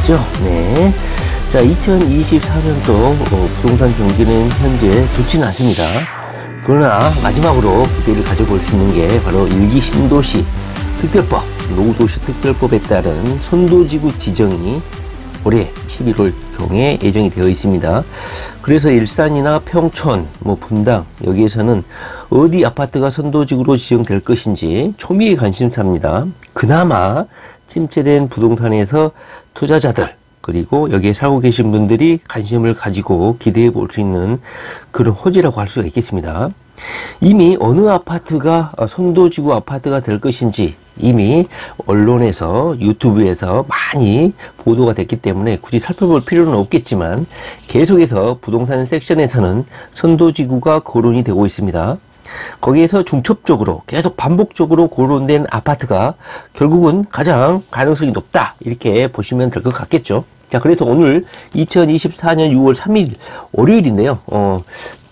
계시죠? 네. 자, 2024년도 부동산 경기는 현재 좋지는 않습니다. 그러나 마지막으로 기대를 가져볼 수 있는 게 바로 일기 신도시 특별법, 노후도시 특별법에 따른 선도지구 지정이 올해 11월경에 예정이 되어 있습니다. 그래서 일산이나 평촌, 분당 여기에서는 어디 아파트가 선도지구로 지정될 것인지 초미의 관심사입니다. 그나마 침체된 부동산에서 투자자들 그리고 여기에 살고 계신 분들이 관심을 가지고 기대해 볼 수 있는 그런 호재라고 할 수가 있겠습니다. 이미 어느 아파트가 선도지구 아파트가 될 것인지 이미 언론에서 유튜브에서 많이 보도가 됐기 때문에 굳이 살펴볼 필요는 없겠지만 계속해서 부동산 섹션에서는 선도지구가 거론이 되고 있습니다. 거기에서 중첩적으로 계속 반복적으로 거론된 아파트가 결국은 가장 가능성이 높다 이렇게 보시면 될 것 같겠죠. 자, 그래서 오늘 2024년 6월 3일 월요일인데요.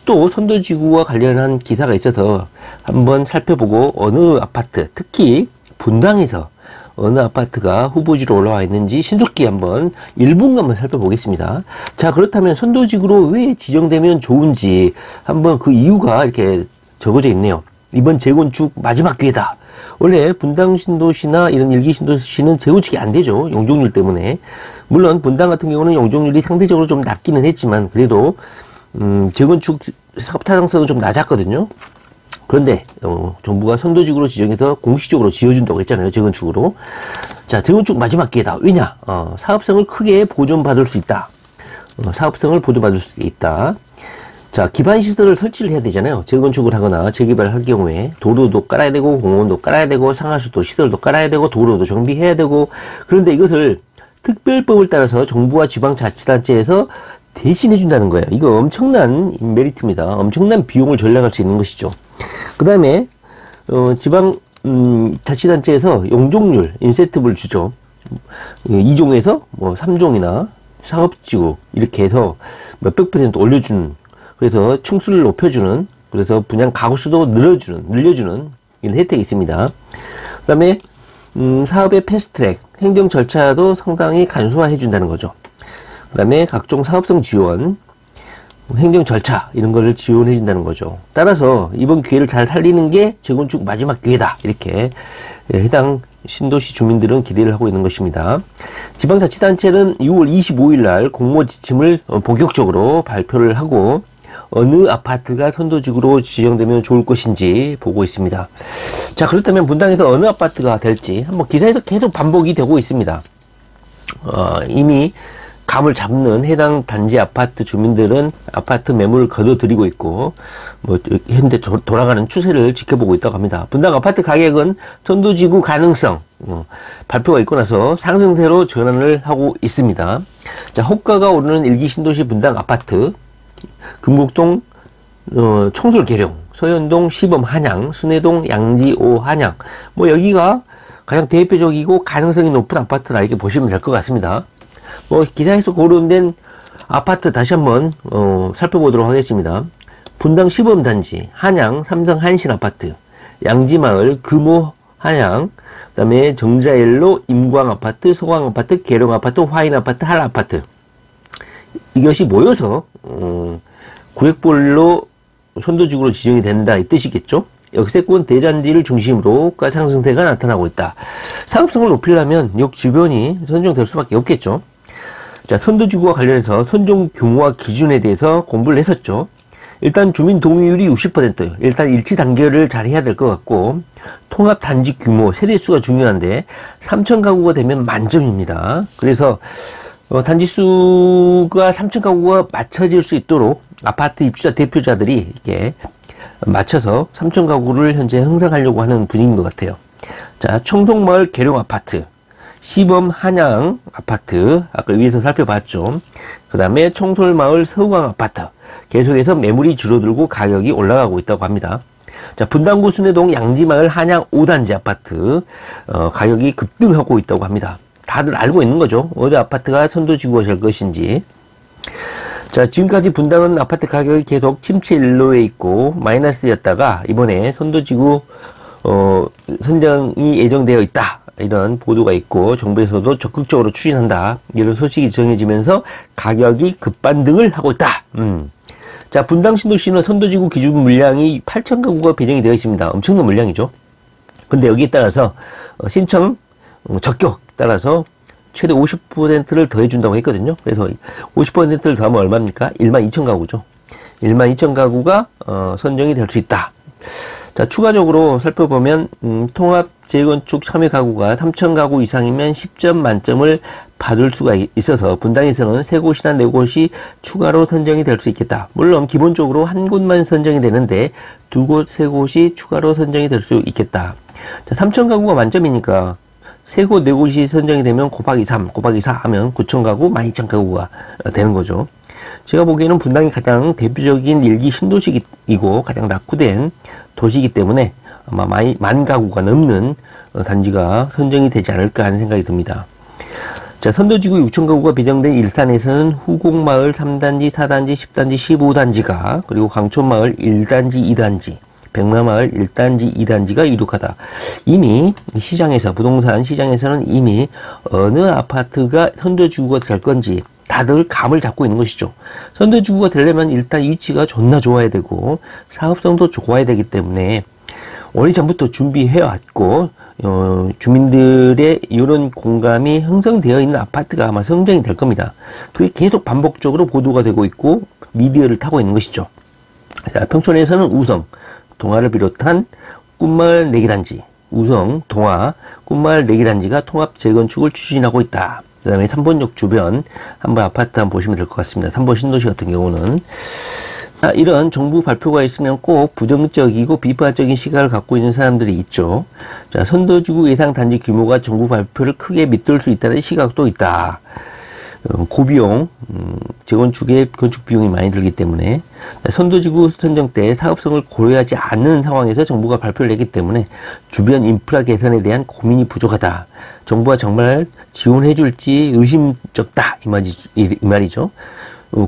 또 선도지구와 관련한 기사가 있어서 한번 살펴보고 어느 아파트, 특히 분당에서 어느 아파트가 후보지로 올라와 있는지 신속히 한번 1분간만 살펴보겠습니다. 자, 그렇다면 선도지구로 왜 지정되면 좋은지 한번 그 이유가 이렇게 적어져 있네요. 이번 재건축 마지막 기회다. 원래 분당 신도시나 이런 일기 신도시는 재건축이 안 되죠. 용적률 때문에. 물론 분당 같은 경우는 용적률이 상대적으로 좀 낮기는 했지만 그래도 재건축 사업 타당성은 좀 낮았거든요. 그런데 정부가 선도지구로 지정해서 공식적으로 지어준다고 했잖아요. 재건축으로. 자, 재건축 마지막 기회다. 왜냐? 사업성을 크게 보존받을 수 있다. 사업성을 보존받을 수 있다. 자, 기반 시설을 설치를 해야 되잖아요. 재건축을 하거나 재개발을 할 경우에 도로도 깔아야 되고 공원도 깔아야 되고 상하수도 시설도 깔아야 되고 도로도 정비해야 되고. 그런데 이것을 특별법을 따라서 정부와 지방자치단체에서 대신해 준다는 거예요. 이거 엄청난 메리트입니다. 엄청난 비용을 절약할 수 있는 것이죠. 그 다음에 지방 자치단체에서 용적률 인센티브를 주죠. 2종에서 3종이나 상업지구 이렇게 해서 몇백 % 올려주는, 그래서 층수를 높여주는, 그래서 분양 가구 수도 늘려주는 이런 혜택이 있습니다. 그 다음에 사업의 패스트트랙 행정 절차도 상당히 간소화해 준다는 거죠. 그 다음에 각종 사업성 지원, 행정 절차 이런 거를 지원해 준다는 거죠. 따라서 이번 기회를 잘 살리는 게 재건축 마지막 기회다 이렇게 해당 신도시 주민들은 기대를 하고 있는 것입니다. 지방자치단체는 6월 25일 날 공모 지침을 본격적으로 발표를 하고 어느 아파트가 선도지구로 지정되면 좋을 것인지 보고 있습니다. 자, 그렇다면 분당에서 어느 아파트가 될지 한번 기사에서 계속 반복이 되고 있습니다. 이미 감을 잡는 해당 단지 아파트 주민들은 아파트 매물을 거둬들이고 있고 현재 돌아가는 추세를 지켜보고 있다고 합니다. 분당 아파트 가격은 선도지구 가능성 발표가 있고 나서 상승세로 전환을 하고 있습니다. 자, 호가가 오르는 일기 신도시 분당 아파트, 금곡동 청솔 계룡, 서현동 시범 한양, 순회동 양지 5 한양, 여기가 가장 대표적이고 가능성이 높은 아파트라 이렇게 보시면 될 것 같습니다. 기사에서 거론된 아파트 다시 한번 살펴보도록 하겠습니다. 분당 시범단지, 한양 삼성 한신 아파트, 양지마을 금호 한양, 그 다음에 정자일로 임광 아파트, 소광 아파트, 계룡 아파트, 화인 아파트, 할 아파트, 이것이 모여서 구획별로 선도지구로 지정이 된다 이 뜻이겠죠. 역세권 대잔지를 중심으로 가 상승세가 나타나고 있다. 사업성을 높이려면 역 주변이 선정될 수밖에 없겠죠. 자, 선도지구와 관련해서 선정 규모와 기준에 대해서 공부를 했었죠. 일단 주민 동의율이 60%, 일단 일치 단계를 잘 해야 될 것 같고, 통합 단지 규모, 세대수가 중요한데 3,000 가구가 되면 만점입니다. 그래서 단지 수가 3,000 가구가 맞춰질 수 있도록 아파트 입주자 대표자들이 이렇게 맞춰서 3,000 가구를 현재 형성하려고 하는 분위기인 것 같아요. 자, 청송마을 계룡 아파트, 시범 한양 아파트 아까 위에서 살펴봤죠. 그 다음에 청솔마을 서우강 아파트 계속해서 매물이 줄어들고 가격이 올라가고 있다고 합니다. 자, 분당구 순회동 양지마을 한양 5단지 아파트 가격이 급등하고 있다고 합니다. 다들 알고 있는 거죠. 어디 아파트가 선도지구가 될 것인지. 자, 지금까지 분당은 아파트 가격이 계속 침체 일로에 있고 마이너스였다가 이번에 선도지구 선정이 예정되어 있다 이런 보도가 있고 정부에서도 적극적으로 추진한다. 이런 소식이 정해지면서 가격이 급반등을 하고 있다. 자, 분당 신도시는 선도지구 기준 물량이 8,000가구가 배정이 되어 있습니다. 엄청난 물량이죠. 근데 여기에 따라서 신청 적격 따라서 최대 50%를 더해준다고 했거든요. 그래서 50%를 더하면 얼마입니까? 12,000가구죠. 12,000가구가 선정이 될 수 있다. 자, 추가적으로 살펴보면 통합 재건축 참여 가구가 3,000가구 이상이면 10점 만점을 받을 수가 있어서 분당에서는 3곳이나 4곳이 추가로 선정이 될 수 있겠다. 물론 기본적으로 한 곳만 선정이 되는데 2곳, 3곳이 추가로 선정이 될 수 있겠다. 자, 3,000가구가 만점이니까 3곳, 4곳이 선정이 되면 곱하기 3, 곱하기 4 하면 9,000가구, 12,000가구가 되는 거죠. 제가 보기에는 분당이 가장 대표적인 일기 신도시이고 가장 낙후된 도시이기 때문에 아마 10,000가구가 넘는 단지가 선정이 되지 않을까 하는 생각이 듭니다. 자, 선도지구 6,000가구가 배정된 일산에서는 후곡마을 3단지, 4단지, 10단지, 15단지가 그리고 광촌마을 1단지, 2단지, 백마마을 1단지, 2단지가 유력하다. 이미 시장에서, 부동산 시장에서는 이미 어느 아파트가 선도지구가 될 건지 다들 감을 잡고 있는 것이죠. 선도지구가 되려면 일단 위치가 존나 좋아야 되고 사업성도 좋아야 되기 때문에 오래전부터 준비해왔고 주민들의 이런 공감이 형성되어 있는 아파트가 아마 선정이 될 겁니다. 그게 계속 반복적으로 보도가 되고 있고 미디어를 타고 있는 것이죠. 자, 평촌에서는 우성, 동화를 비롯한 꿈마을 4개 단지, 우성, 동화, 꿈마을 4개 단지가 통합 재건축을 추진하고 있다. 그 다음에 3번역 주변 한번 아파트 한번 보시면 될 것 같습니다. 3번 신도시 같은 경우는 이런 정부 발표가 있으면 꼭 부정적이고 비판적인 시각을 갖고 있는 사람들이 있죠. 자, 선도지구 예상 단지 규모가 정부 발표를 크게 밑돌 수 있다는 시각도 있다. 고비용 재건축에 건축 비용이 많이 들기 때문에 선도지구 선정 때 사업성을 고려하지 않는 상황에서 정부가 발표를 했기 때문에 주변 인프라 개선에 대한 고민이 부족하다. 정부가 정말 지원해 줄지 의심쩍다 이 말이죠.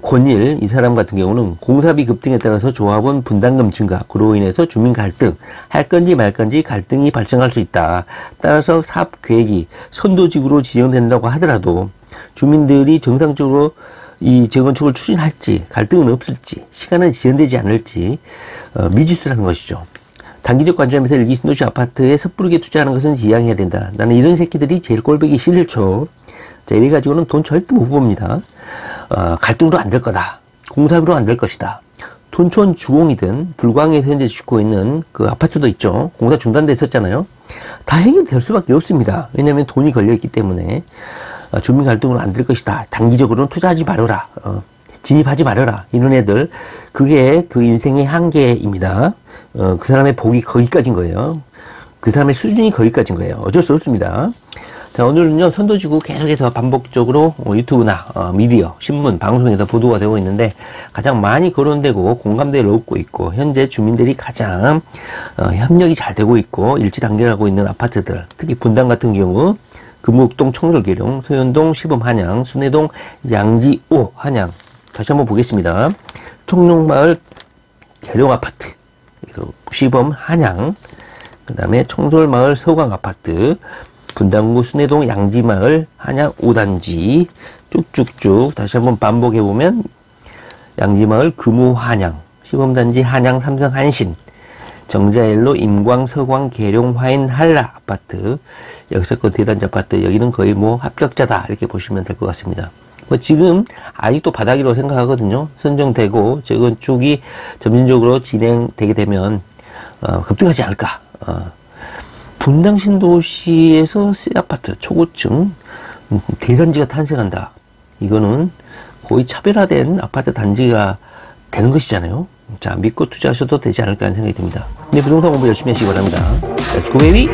권일 이 사람 같은 경우는 공사비 급등에 따라서 조합원 분담금 증가, 그로 인해서 주민 갈등, 할 건지 말 건지 갈등이 발생할 수 있다. 따라서 사업 계획이 선도지구로 지정된다고 하더라도 주민들이 정상적으로 이 재건축을 추진할지, 갈등은 없을지, 시간은 지연되지 않을지 미지수라는 것이죠. 단기적 관점에서 일기 신도시 아파트에 섣부르게 투자하는 것은 지양해야 된다. 나는 이런 새끼들이 제일 꼴보기 싫죠. 자, 이래가지고는 돈 절대 못 봅니다. 갈등도 안 될 거다. 공사비로 안 될 것이다. 톤촌 주공이든 불광에서 현재 짓고 있는 그 아파트도 있죠. 공사 중단돼 있었잖아요. 다 해결될 수밖에 없습니다. 왜냐하면 돈이 걸려있기 때문에 주민 갈등으로 안 될 것이다. 단기적으로는 투자하지 말아라. 진입하지 말아라. 이런 애들, 그게 그 인생의 한계입니다. 그 사람의 복이 거기까지인 거예요. 그 사람의 수준이 거기까지인 거예요. 어쩔 수 없습니다. 자, 오늘은요, 선도지구 계속해서 반복적으로 유튜브나 미디어, 신문, 방송에서 보도가 되고 있는데 가장 많이 거론되고 공감대를 얻고 있고 현재 주민들이 가장 협력이 잘 되고 있고 일치 단결하고 있는 아파트들, 특히 분당 같은 경우 금옥동 청솔계룡, 소현동 시범 한양, 순회동 양지 5 한양. 다시 한번 보겠습니다. 청룡마을 계룡 아파트, 시범 한양, 그 다음에 청솔마을 서광 아파트, 분당구 순회동 양지마을 한양 5단지 쭉쭉쭉 다시 한번 반복해보면 양지마을 금호 한양, 시범단지 한양 삼성 한신, 정자일로 임광 서광 계룡 화인 한라 아파트, 여기서 그 대단지 아파트, 여기는 거의 뭐 합격자다 이렇게 보시면 될 것 같습니다. 뭐 지금 아직도 바닥이라고 생각하거든요. 선정되고 재건축이 점진적으로 진행되게 되면 급등하지 않을까. 분당 신도시에서 새 아파트 초고층 대단지가 탄생한다. 이거는 거의 차별화된 아파트 단지가 되는 것이잖아요. 자, 믿고 투자하셔도 되지 않을까 하는 생각이 듭니다. 네, 부동산 공부 열심히 하시기 바랍니다. Let's go, baby!